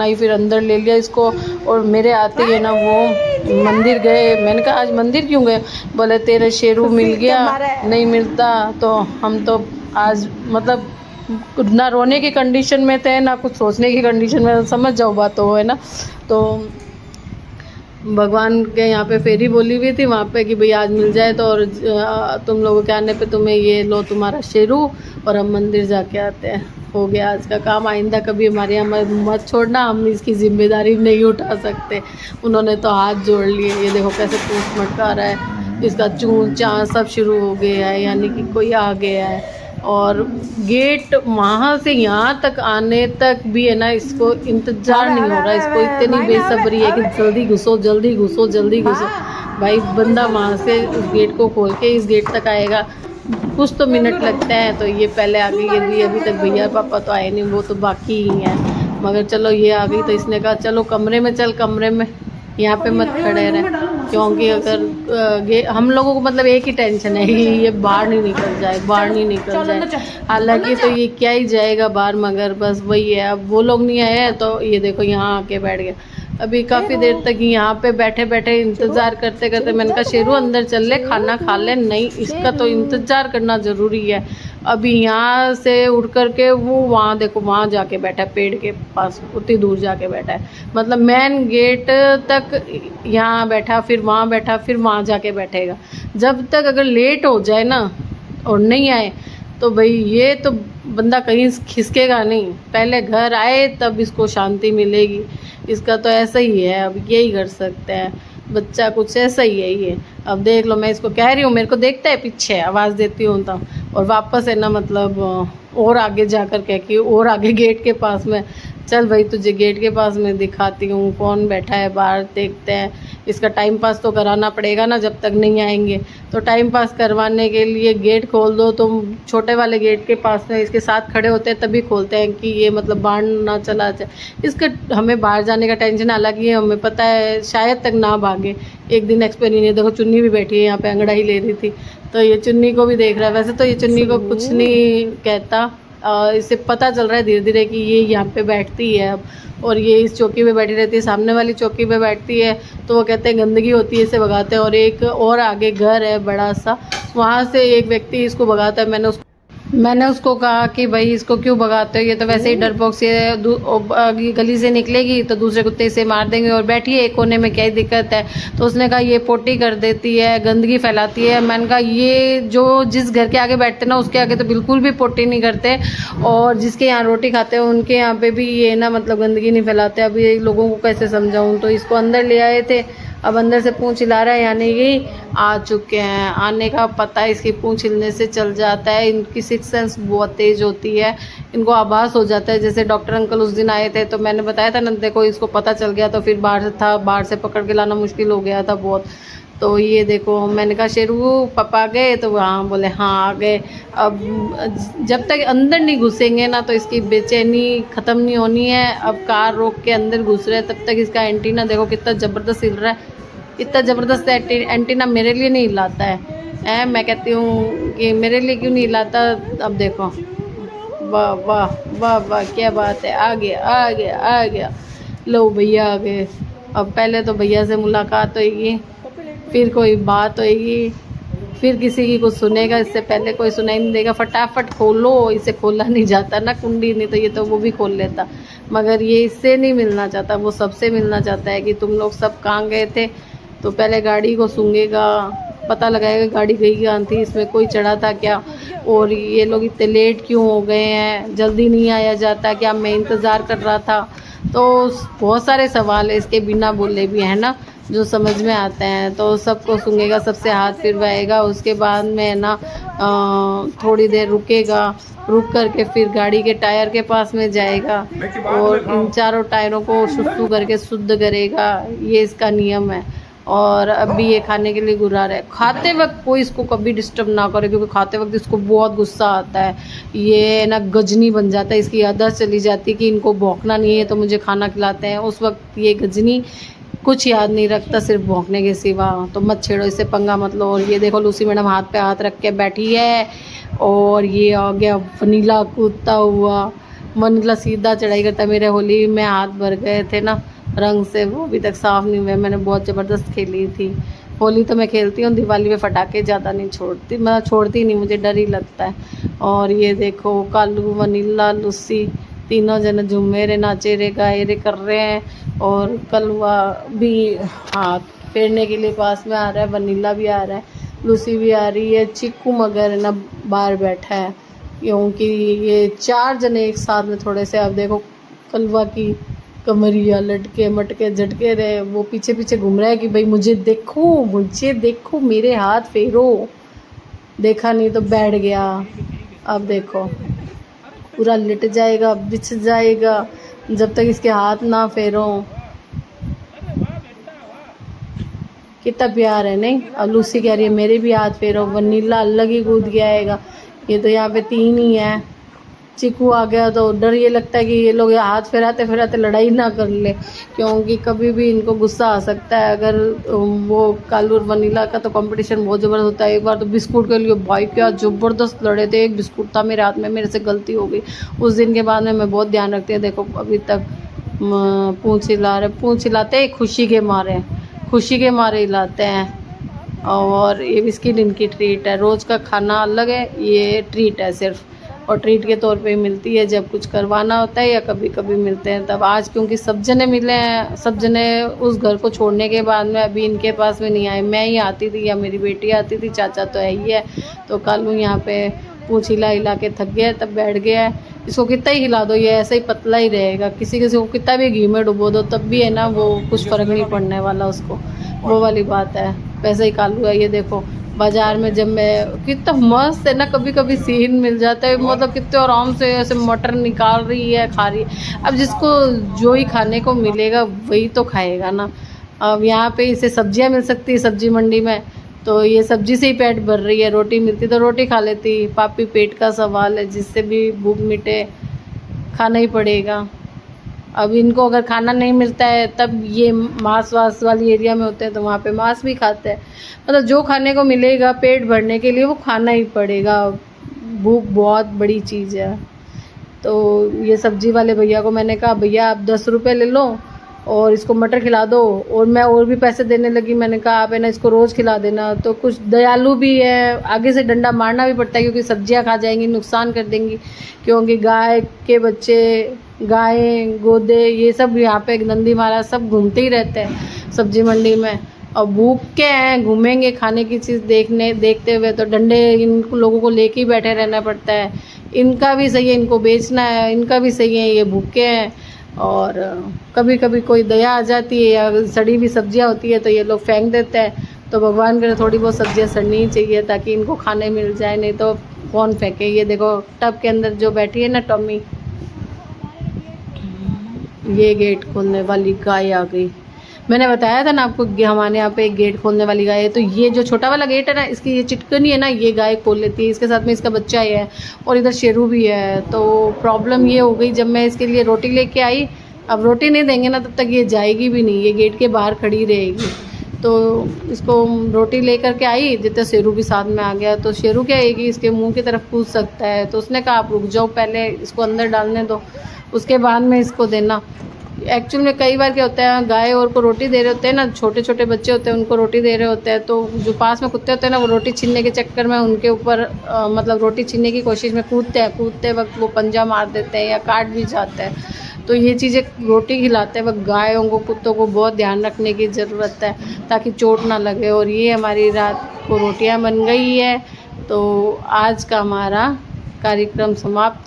आई, फिर अंदर ले लिया इसको। और मेरे आते ही ना वो मंदिर गए। मैंने कहा आज मंदिर क्यों गए? बोले तेरा शेरू मिल गया, नहीं मिलता तो हम तो आज मतलब ना रोने की कंडीशन में थे ना कुछ सोचने की कंडीशन में, समझ जाओ बात तो है ना। तो भगवान के यहाँ पे फेरी बोली हुई थी वहाँ पे कि भाई आज मिल जाए तो, और तुम लोगों के आने पे तुम्हें ये लो तुम्हारा शेरू, और हम मंदिर जाके आते हैं। हो गया आज का काम। आइंदा कभी हमारे यहाँ मत छोड़ना, हम इसकी जिम्मेदारी नहीं उठा सकते। उन्होंने तो हाथ जोड़ लिए। ये देखो कैसे पूछ मटका रहा है, इसका चूं चाँ सब शुरू हो गया है, यानी कि कोई आ गया है। और गेट वहाँ से यहाँ तक आने तक भी है ना इसको इंतज़ार नहीं हो रहा, इसको इतनी बेसब्री है कि जल्दी घुसो जल्दी घुसो जल्दी घुसो। भाई बंदा वहाँ से उस गेट को खोल के इस गेट तक आएगा, कुछ तो मिनट लगते हैं। तो ये पहले आ गई, ये अभी तक भैया पापा तो आए नहीं, वो तो बाकी ही हैं। मगर चलो ये आ गई तो इसने कहा चलो कमरे में चल, कमरे में यहाँ पे मत खड़े रहे, क्योंकि अगर हम लोगों को मतलब एक ही टेंशन है कि ये बाहर नहीं निकल जाए, बाहर नहीं निकल जाए। हालांकि तो ये क्या ही जाएगा बाहर, मगर बस वही है। अब वो लोग नहीं आए हैं तो ये देखो यहाँ आके बैठ गया। अभी काफ़ी देर तक यहाँ पे बैठे बैठे इंतज़ार करते करते मैंने कहा शेरू अंदर चल ले, खाना खा ले। नहीं, इसका तो इंतज़ार करना ज़रूरी है। अभी यहाँ से उठ कर के वो वहाँ देखो वहाँ जाके बैठा है, पेड़ के पास उतनी दूर जाके बैठा है। मतलब मेन गेट तक यहाँ बैठा, फिर वहाँ बैठा, फिर वहाँ जाके बैठेगा। जब तक अगर लेट हो जाए ना और नहीं आए तो भाई ये तो बंदा कहीं खिसकेगा नहीं, पहले घर आए तब इसको शांति मिलेगी। इसका तो ऐसा ही है, अब यही कर सकते हैं, बच्चा कुछ ऐसा ही है ये। अब देख लो, मैं इसको कह रही हूँ, मेरे को देखता है पीछे, आवाज़ देती हूँ तो, और वापस है ना मतलब और आगे जाकर कह कि और आगे गेट के पास में चल भाई तुझे गेट के पास में दिखाती हूँ कौन बैठा है बाहर, देखते हैं। इसका टाइम पास तो कराना पड़ेगा ना जब तक नहीं आएंगे। तो टाइम पास करवाने के लिए गेट खोल दो, तो छोटे वाले गेट के पास में इसके साथ खड़े होते हैं तभी खोलते हैं कि ये मतलब बाहर ना चला जाए। इसका हमें बाहर जाने का टेंशन, हालांकि हमें पता है शायद तक ना भागे। एक दिन एक्सपेरिमेंट, देखो चुन्नी भी बैठी है यहाँ पे, अंगड़ाई ले रही थी तो ये चुन्नी को भी देख रहा है। वैसे तो ये चुन्नी को कुछ नहीं कहता, इसे पता चल रहा है धीरे धीरे कि ये यहाँ पे बैठती है अब, और ये इस चौकी पे बैठी रहती है, सामने वाली चौकी पे बैठती है। तो वो कहते हैं गंदगी होती है, इसे भगाते हैं। और एक और आगे घर है बड़ा सा, वहाँ से एक व्यक्ति इसको भगाता है। मैंने उसको कहा कि भाई इसको क्यों भगाते हो, ये तो वैसे ही डरपोक से गली से निकलेगी तो दूसरे कुत्ते से मार देंगे, और बैठी है एक कोने में, क्या ही दिक्कत है। तो उसने कहा ये पोटी कर देती है, गंदगी फैलाती है। मैंने कहा ये जो जिस घर के आगे बैठते ना उसके आगे तो बिल्कुल भी पोटी नहीं करते, और जिसके यहाँ रोटी खाते हैं उनके यहाँ पे भी ये ना मतलब गंदगी नहीं फैलाते। अभी लोगों को कैसे समझाऊँ। तो इसको अंदर ले आए थे, अब अंदर से पूँछ हिला रहा है, यानी कि आ चुके हैं। आने का पता इसकी पूँछ हिलने से चल जाता है। इनकी सिक्स सेंस बहुत तेज़ होती है, इनको आभास हो जाता है। जैसे डॉक्टर अंकल उस दिन आए थे तो मैंने बताया था ना, देखो इसको पता चल गया तो फिर बाहर से पकड़ के लाना मुश्किल हो गया था बहुत। तो ये देखो, मैंने कहा शेरू पापा गए, तो हाँ बोले हाँ आ गए। अब जब तक अंदर नहीं घुसेंगे ना तो इसकी बेचैनी ख़त्म नहीं होनी है। अब कार रोक के अंदर घुस रहे हैं, तब तक इसका एंटीना देखो कितना ज़बरदस्त हिल रहा है। इतना ज़बरदस्त एंटीना मेरे लिए नहीं हिलाता है। मैं कहती हूँ कि मेरे लिए क्यों नहीं हिलाता। अब देखो, वाह वाह वाह वाह क्या बात है, आ गया आ गया आ गया। लो भैया आ गए। अब पहले तो भैया से मुलाकात होएगी, फिर कोई बात होएगी, फिर किसी की कुछ सुनेगा, इससे पहले कोई सुनाई नहीं देगा। फटाफट खोलो, इसे खोला नहीं जाता ना कुंडी, नहीं तो ये तो वो भी खोल लेता। मगर ये इससे नहीं मिलना चाहता, वो सबसे मिलना चाहता है कि तुम लोग सब कहाँ गए थे। तो पहले गाड़ी को सूंघेगा, पता लगाएगा गाड़ी गई कहाँ थी, इसमें कोई चढ़ा था क्या, और ये लोग इतने लेट क्यों हो गए हैं, जल्दी नहीं आया जाता क्या, मैं इंतज़ार कर रहा था। तो बहुत सारे सवाल है इसके बिना बोले भी, है ना, जो समझ में आते हैं। तो सबको सूंघेगा, सबसे हाथ फिरवाएगा, उसके बाद में ना थोड़ी देर रुकेगा, रुक करके फिर गाड़ी के टायर के पास में जाएगा और इन चारों टायरों को शुद्धू करके शुद्ध करेगा। ये इसका नियम है। और अभी ये खाने के लिए गुर्रा रहा है। खाते वक्त कोई इसको कभी डिस्टर्ब ना करे, क्योंकि खाते वक्त इसको बहुत गुस्सा आता है। ये ना गजनी बन जाता है, इसकी आदत चली जाती है कि इनको भौंकना नहीं है तो मुझे खाना खिलाते हैं। उस वक्त ये गजनी कुछ याद नहीं रखता सिर्फ भौंकने के सिवा। तो मत छेड़ो, इससे पंगा मत लो। और ये देखो लूसी मैडम हाथ पे हाथ रख के बैठी है, और ये आ गया वनीला कूदता हुआ। वनीला सीधा चढ़ाई करता है। मेरे होली में हाथ भर गए थे ना रंग से, वो अभी तक साफ़ नहीं हुए। मैंने बहुत ज़बरदस्त खेली थी होली। तो मैं खेलती हूँ, दिवाली में पटाखे ज़्यादा नहीं छोड़ती, मैं छोड़ती नहीं, मुझे डर ही लगता है। और ये देखो कालू, वनीला, लूसी तीनों जने झूमे रे, नाचे रे, गाए रे कर रहे हैं। और कलवा भी हाथ फेरने के लिए पास में आ रहा है, वनीला भी आ रहा है, लूसी भी आ रही है। चिक्कू मगर ना बाहर बैठा है, क्योंकि ये 4 जने एक साथ में थोड़े से। अब देखो कलवा की कमरिया लटके मटके झटके रहे, वो पीछे पीछे घूम रहा है कि भाई मुझे देखो, मुझे देखो, मेरे हाथ फेरो। देखा नहीं तो बैठ गया। अब देखो पूरा लिट जाएगा, बिछ जाएगा जब तक इसके हाथ ना फेरो। कितना प्यार है नहीं। अब लूसी कह रही है मेरे भी हाथ फेरो, वनीला अलग ही कूद के आएगा। ये तो यहाँ पे 3 ही है। चीकू आ गया तो डर ये लगता है कि ये लोग हाथ फेराते फेराते लड़ाई ना कर ले, क्योंकि कभी भी इनको गुस्सा आ सकता है। अगर वो कालू और वनीला का तो कंपटीशन बहुत ज़बरदस्त होता है। एक बार तो बिस्कुट के लिए भाई क्या ज़बरदस्त लड़े थे। एक बिस्कुट था मेरे हाथ में, मेरे से गलती हो गई। उस दिन के बाद में मैं बहुत ध्यान रखती हूँ। देखो अभी तक पूँछ हिला रहे, पूँछ हिलाते खुशी के मारे, खुशी के मारे हिलाते हैं। और ये बिस्किट इनकी ट्रीट है, रोज़ का खाना अलग है, ये ट्रीट है सिर्फ, और ट्रीट के तौर पे मिलती है जब कुछ करवाना होता है या कभी कभी मिलते हैं तब। आज क्योंकि सब जने मिले हैं, सब जने उस घर को छोड़ने के बाद में अभी इनके पास में नहीं आए। मैं ही आती थी या मेरी बेटी आती थी, चाचा तो है ही है। तो कालू यहाँ पे पूँछ हिला हिला के थक गया है, तब बैठ गया है। इसको कितना ही हिला दो ये ऐसे ही पतला ही रहेगा, किसी किसी को कितना भी घी में डुबो दो तब भी है ना वो कुछ फ़र्क नहीं पड़ने वाला उसको, वो वाली बात है। वैसे ही कालू है। ये देखो बाज़ार में जब मैं, कितना मस्त है ना, कभी कभी सीन मिल जाता है, मतलब कितने आराम से ऐसे मटर निकाल रही है, खा रही है। अब जिसको जो ही खाने को मिलेगा वही तो खाएगा ना। अब यहाँ पे इसे सब्जियाँ मिल सकती है सब्जी मंडी में, तो ये सब्जी से ही पेट भर रही है। रोटी मिलती तो रोटी खा लेती। पापी पेट का सवाल है, जिससे भी भूख मिटे खाना ही पड़ेगा। अब इनको अगर खाना नहीं मिलता है तब ये मांस वास वाली एरिया में होते हैं तो वहाँ पे मांस भी खाते हैं। मतलब जो खाने को मिलेगा पेट भरने के लिए वो खाना ही पड़ेगा। भूख बहुत बड़ी चीज़ है। तो ये सब्जी वाले भैया को मैंने कहा भैया आप 10 रुपये ले लो और इसको मटर खिला दो, और मैं और भी पैसे देने लगी। मैंने कहा आप है ना इसको रोज़ खिला देना। तो कुछ दयालु भी है, आगे से डंडा मारना भी पड़ता है क्योंकि सब्जियां खा जाएंगी, नुकसान कर देंगी। क्योंकि गाय के बच्चे, गायें, गोदे, ये सब यहाँ पे नंदी महाराज सब घूमते ही रहते हैं सब्जी मंडी में। और भूख के हैं, घूमेंगे खाने की चीज़ देखते हुए, तो डंडे इन लोगों को लेके ही बैठे रहना पड़ता है। इनका भी सही है, इनको बेचना है, इनका भी सही है, ये भूखे हैं। और कभी कभी कोई दया आ जाती है या सड़ी हुई सब्जियां होती है तो ये लोग फेंक देते हैं। तो भगवान करे थोड़ी बहुत सब्जियां सड़नी ही चाहिए ताकि इनको खाने मिल जाए, नहीं तो कौन फेंके। ये देखो टब के अंदर जो बैठी है ना टॉमी, ये गेट खोलने वाली गाय आ गई। मैंने बताया था ना आपको हमारे यहाँ पे एक गेट खोलने वाली गाय है। तो ये जो छोटा वाला गेट है ना, इसकी ये चिटकनी है ना, ये गाय खोल लेती है। इसके साथ में इसका बच्चा है और इधर शेरू भी है। तो प्रॉब्लम ये हो गई, जब मैं इसके लिए रोटी लेके आई, अब रोटी नहीं देंगे ना तब तक ये जाएगी भी नहीं, ये गेट के बाहर खड़ी रहेगी। तो इसको रोटी लेकर के आई, जितना शेरू भी साथ में आ गया। तो शेरू क्या है कि इसके मुँह की तरफ कूद सकता है। तो उसने कहा आप रुक जाओ, पहले इसको अंदर डालने दो, उसके बाद में इसको देना। एक्चुअल में कई बार क्या होता है, गाय और को रोटी दे रहे होते हैं ना, छोटे छोटे बच्चे होते हैं उनको रोटी दे रहे होते हैं, तो जो पास में कुत्ते होते हैं ना वो रोटी छीनने के चक्कर में उनके ऊपर मतलब रोटी छीनने की कोशिश में कूदते वक्त वो पंजा मार देते हैं या काट भी जाते हैं। तो ये चीज़ें रोटी खिलाते वक्त गायों को, कुत्तों को बहुत ध्यान रखने की ज़रूरत है ताकि चोट ना लगे। और ये हमारी रात को रोटियाँ बन गई है। तो आज का हमारा कार्यक्रम समाप्त।